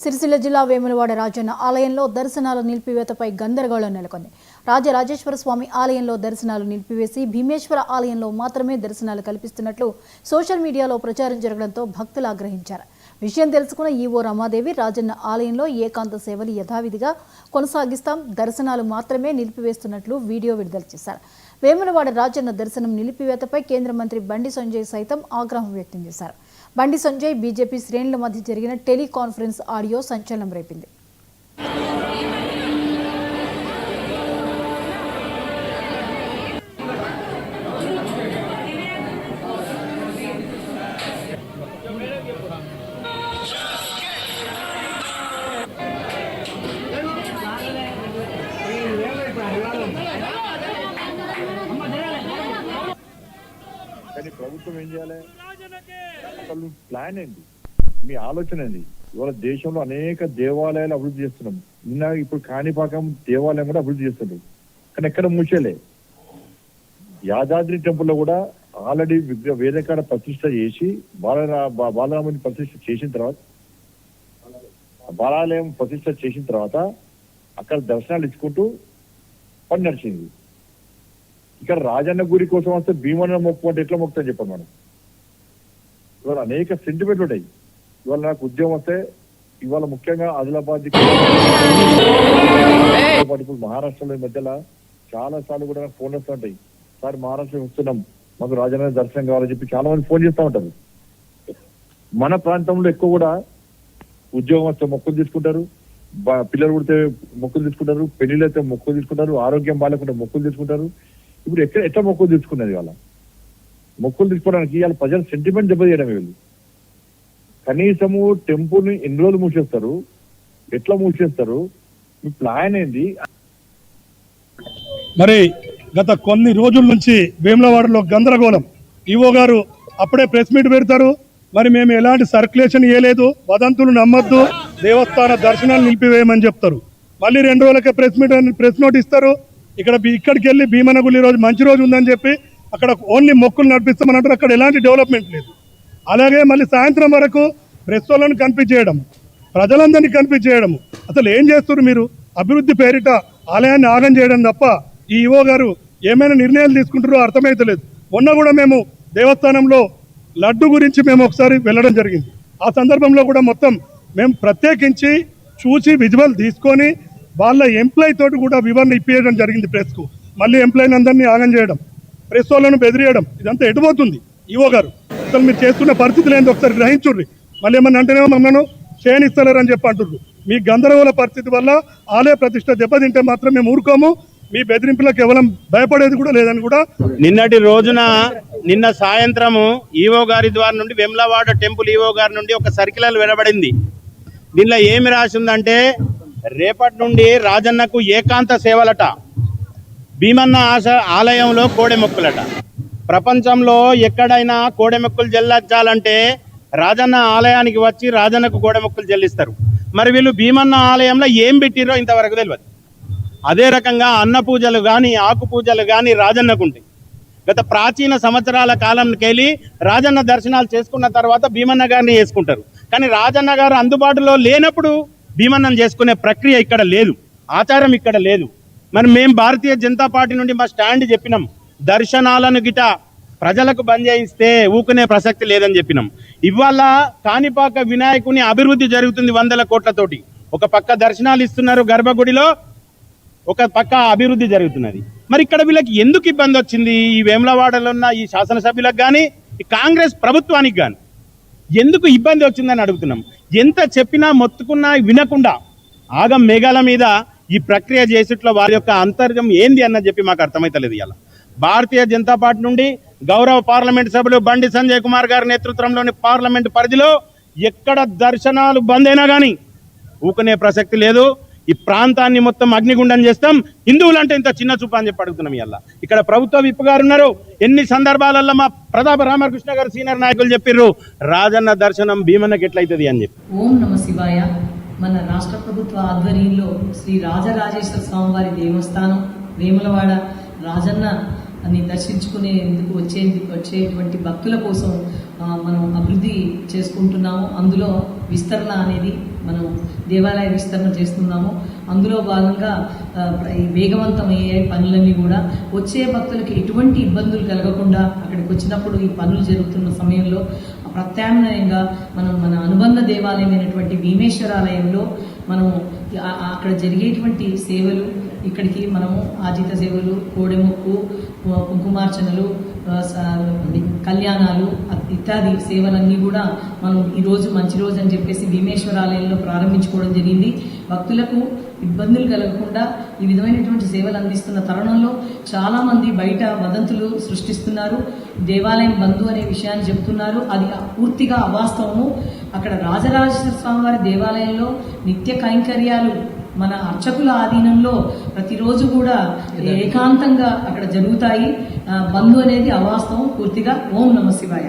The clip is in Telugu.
సిరిసిల్ల జిల్లా వేములవాడ రాజన్న ఆలయంలో దర్శనాల నిలిపివేతపై గందరగోళం నెలకొంది. రాజరాజేశ్వర స్వామి ఆలయంలో దర్శనాలు నిలిపివేసి భీమేశ్వర ఆలయంలో మాత్రమే దర్శనాలు కల్పిస్తున్నట్లు సోషల్ మీడియాలో ప్రచారం జరగడంతో భక్తులు ఆగ్రహించారు. విషయం తెలుసుకున్న ఈవో రమాదేవి రాజన్న ఆలయంలో ఏకాంత సేవలు యథావిధిగా కొనసాగిస్తాం, దర్శనాలు మాత్రమే నిలిపివేస్తున్నట్లు వీడియో విడుదల చేశారు. వేములవాడ రాజన్న దర్శనం నిలిపివేతపై కేంద్ర మంత్రి బండి సంజయ్ సైతం ఆగ్రహం వ్యక్తం చేశారు. బండి సంజయ్ బీజేపీ శ్రేణుల మధ్య జరిగిన టెలికాన్ఫరెన్స్ ఆడియో సంచలనం రేపింది. కానీ ప్రభుత్వం ఏం చేయాలి? అసలు ప్లాన్ ఏంటి, మీ ఆలోచన ఏంటి? ఇవాళ దేశంలో అనేక దేవాలయాలు అభివృద్ధి చేస్తున్నాం. ఇప్పుడు కాణిపాకం దేవాలయం కూడా అభివృద్ధి చేస్తున్నారు, కానీ ఎక్కడ మూసేలే. యాదాద్రి టెంపుల్లో కూడా ఆల్రెడీ వేదకాడ ప్రతిష్ట చేసి బాలరాముని ప్రతిష్ట చేసిన తర్వాత, బాలాలయం ప్రతిష్ట చేసిన తర్వాత అక్కడ దర్శనాలు ఇచ్చుకుంటూ పని నడిచింది. ఇక్కడ రాజన్న గుడి కోసం వస్తే భీమన్న మొక్కు అంటే ఎట్లా మొక్కుతా చెప్పండి మనం. ఇవాళ అనేక సెంటిమెంట్లు ఉంటాయి. ఇవాళ నాకు ఉద్యోగం వస్తే ఇవాళ ముఖ్యంగా ఆదిలాబాద్ ఇప్పుడు మహారాష్ట్రలో ఈ మధ్యలో చాలా సార్లు కూడా నాకు ఫోన్ వస్తూ ఉంటాయి. సార్ మహారాష్ట్ర వస్తున్నాం, మాకు రాజన్న దర్శనం కావాలని చెప్పి చాలా మంది ఫోన్ చేస్తూ ఉంటారు. మన ప్రాంతంలో ఎక్కువ కూడా ఉద్యోగం వస్తే మొక్కులు తీసుకుంటారు, పిల్లలు పుడితే మొక్కులు తీసుకుంటారు, పెళ్లిళ్ళు అయితే మొక్కులు తీసుకుంటారు, ఆరోగ్యం బాగాలేకుంటే మొక్కులు తీసుకుంటారు. ఇప్పుడు ఎట్లా మొక్కులు తీసుకున్నది? వాళ్ళ మొక్కులు తీసుకోవడానికి ఇవాళ ప్రజల సెంటిమెంట్ దెబ్బతీయడం. వీళ్ళు కనీసము టెంపుల్ ని ఎన్ని రోజులు మూసేస్తారు, ఎట్లా మూసేస్తారు, మీ ప్లాన్ ఏంది? మరి గత కొన్ని రోజుల నుంచి వేములవాడలో గందరగోళం. ఈవో గారు అప్పుడే ప్రెస్ మీట్ పెడతారు, మరి మేము ఎలాంటి సర్క్యులేషన్ ఇవ్వలేదు, వదంతులు నమ్మొద్దు, దేవస్థాన దర్శనాలు నిలిపివేయమని చెప్తారు. మళ్ళీ 2 రోజులకే ప్రెస్ నోట్ ఇస్తారు. ఇక్కడికి వెళ్ళి భీమనగులి రోజు మంచి రోజు ఉందని చెప్పి అక్కడ ఓన్లీ మొక్కులు నడిపిస్తామని అంటారు. అక్కడ ఎలాంటి డెవలప్మెంట్ లేదు. అలాగే మళ్ళీ సాయంత్రం వరకు ప్రెస్ వాళ్ళని కనిపించేయడం, ప్రజలందరినీ కనిపించేయడం. అసలు ఏం చేస్తున్నారు మీరు? అభివృద్ధి పేరిట ఆలయాన్ని ఆగం చేయడం తప్ప ఈ ఈవో గారు ఏమైనా నిర్ణయాలు తీసుకుంటారో అర్థమైతలేదు. మొన్న కూడా మేము దేవస్థానంలో లడ్డు గురించి మేము ఒకసారి వెళ్ళడం జరిగింది. ఆ సందర్భంలో కూడా మొత్తం మేము ప్రత్యేకించి చూసి విజువల్ తీసుకొని వాళ్ళ ఎంప్లాయీ తోటి కూడా వివరణ ఇప్పించడం జరిగింది ప్రెస్కు. మళ్ళీ ఎంప్లాయీని అందరినీ ఆగం చేయడం, ప్రెస్ వాళ్ళను బెదిరియడం, ఇదంతా ఎటుపోతుంది ఈవో గారు? అసలు మీరు చేస్తున్న పరిస్థితులు ఏందో ఒకసారి గ్రహించుర్రి. మళ్ళీ ఏమన్నా అంటేనేమో మమ్మల్ని చేయనిస్తలేరని చెప్పి అంటుర్రు. మీ గందరగోళ పరిస్థితి వల్ల ఆలయ ప్రతిష్ట దెబ్బతింటే మాత్రం మేము ఊరుకోము. మీ బెదిరింపులకు కేవలం భయపడేది కూడా లేదని కూడా. నిన్నటి రోజున నిన్న సాయంత్రము ఈవో గారి ద్వారా నుండి వేములవాడ టెంపుల్ ఈవో గారి నుండి ఒక సర్క్యులర్ వెలువడింది. దీనిలో ఏమి రాసి ఉందంటే, రేపటి నుండి రాజన్నకు ఏకాంత సేవలట, భీమన్న ఆలయంలో కోడెమొక్కులట. ప్రపంచంలో ఎక్కడైనా కోడెమొక్కులు చెల్లించాలంటే రాజన్న ఆలయానికి వచ్చి రాజన్నకు కోడెమొక్కులు చెల్లిస్తారు. మరి వీళ్ళు భీమన్న ఆలయంలో ఏం పెట్టిరో ఇంతవరకు తెలియదు. అదే రకంగా అన్న పూజలు కానీ ఆకు పూజలు కానీ రాజన్నకు ఉంటాయి. గత ప్రాచీన సంవత్సరాల కాలంకి వెళ్ళి రాజన్న దర్శనాలు చేసుకున్న తర్వాత భీమన్న గారిని చేసుకుంటారు. కానీ రాజన్న గారు అందుబాటులో లేనప్పుడు భీమన్నను చేసుకునే ప్రక్రియ ఇక్కడ లేదు, ఆచారం ఇక్కడ లేదు. మరి మేము భారతీయ జనతా పార్టీ నుండి మా స్టాండ్ చెప్పినాం, దర్శనాలను గిట ప్రజలకు బంద్ చేయిస్తే ఊకునే ప్రసక్తి లేదని చెప్పినాం. ఇవాళ కాణిపాక వినాయకుని అభివృద్ధి జరుగుతుంది 100 కోట్లతోటి. ఒక పక్క దర్శనాలు ఇస్తున్నారు గర్భగుడిలో, ఒక పక్క అభివృద్ధి జరుగుతున్నది. మరి ఇక్కడ వీళ్ళకి ఎందుకు ఇబ్బంది వచ్చింది? ఈ వేములవాడలో ఉన్న ఈ శాసనసభ్యులకు కానీ ఈ కాంగ్రెస్ ప్రభుత్వానికి కానీ ఎందుకు ఇబ్బంది వచ్చిందని అడుగుతున్నాం. ఎంత చెప్పినా మొత్తుకున్నా వినకుండా ఆగం మేఘాల మీద ఈ ప్రక్రియ చేసేట్లో వారి యొక్క అంతర్గం ఏంది అన్నది చెప్పి మాకు అర్థమైతలేదు. ఇలా భారతీయ జనతా పార్టీ నుండి గౌరవ పార్లమెంట్ సభ్యులు బండి సంజయ్ కుమార్ గారి నేతృత్వంలోని పార్లమెంట్ పరిధిలో ఎక్కడ దర్శనాలు బంద్ అయినా కానీ ఊకునే ప్రసక్తి లేదు. ఈ ప్రాంతాన్ని మొత్తం అగ్నిగుండం చేస్తాం, హిందువులంటే ఇంత చిన్న చూపు అని చెప్పి అడుగుతున్నాం. ఇలా ఇక్కడ ప్రభుత్వ విప్ గారు ఉన్నారు. ఎన్ని సందర్భాలలో మా ప్రతాప రామకృష్ణ గారు సీనియర్ నాయకులు చెప్పిర్రు, రాజన్న దర్శనం భీమన్నకి ఎట్లయితుంది అని చెప్పి. ఓం నమ శివాయ. మన రాష్ట్ర ప్రభుత్వ ఆధ్వర్యంలో శ్రీ రాజరాజేశ్వర స్వామివారి దేవస్థానం వేములవాడ రాజన్న అని దర్శించుకునేందుకు వచ్చేటువంటి భక్తుల కోసం మనం అభివృద్ధి చేసుకుంటున్నాము. అందులో విస్తరణ అనేది మనం దేవాలయ విస్తరణ చేస్తున్నాము. అందులో భాగంగా ఈ వేగవంతమయ్యే పనులన్నీ కూడా వచ్చే భక్తులకి ఎటువంటి ఇబ్బందులు కలగకుండా అక్కడికి వచ్చినప్పుడు ఈ పనులు జరుగుతున్న సమయంలో ప్రత్యామ్నాయంగా మనం మన అనుబంధ దేవాలయమైనటువంటి భీమేశ్వరాలయంలో మనము అక్కడ జరిగేటువంటి సేవలు, ఇక్కడికి మనము ఆజిత సేవలు, కోడెముక్కు, కుంకుమార్చనలు, కళ్యాణాలు ఇత్యాది సేవలన్నీ కూడా మనం ఈరోజు మంచి రోజు అని చెప్పేసి భీమేశ్వరాలయంలో ప్రారంభించుకోవడం జరిగింది. భక్తులకు ఇబ్బందులు కలగకుండా ఈ విధమైనటువంటి సేవలు అందిస్తున్న తరుణంలో చాలామంది బయట వదంతులు సృష్టిస్తున్నారు. దేవాలయం బంధు అనే విషయాన్ని చెప్తున్నారు. అది పూర్తిగా అవాస్తవము. అక్కడ రాజరాజేశ్వర స్వామి వారి దేవాలయంలో నిత్య కైంకర్యాలు మన అర్చకుల ఆధీనంలో ప్రతిరోజు కూడా ఏకాంతంగా అక్కడ జరుగుతాయి. బంధు అనేది అవాస్తవం పూర్తిగా. ఓం నమ శివాయ.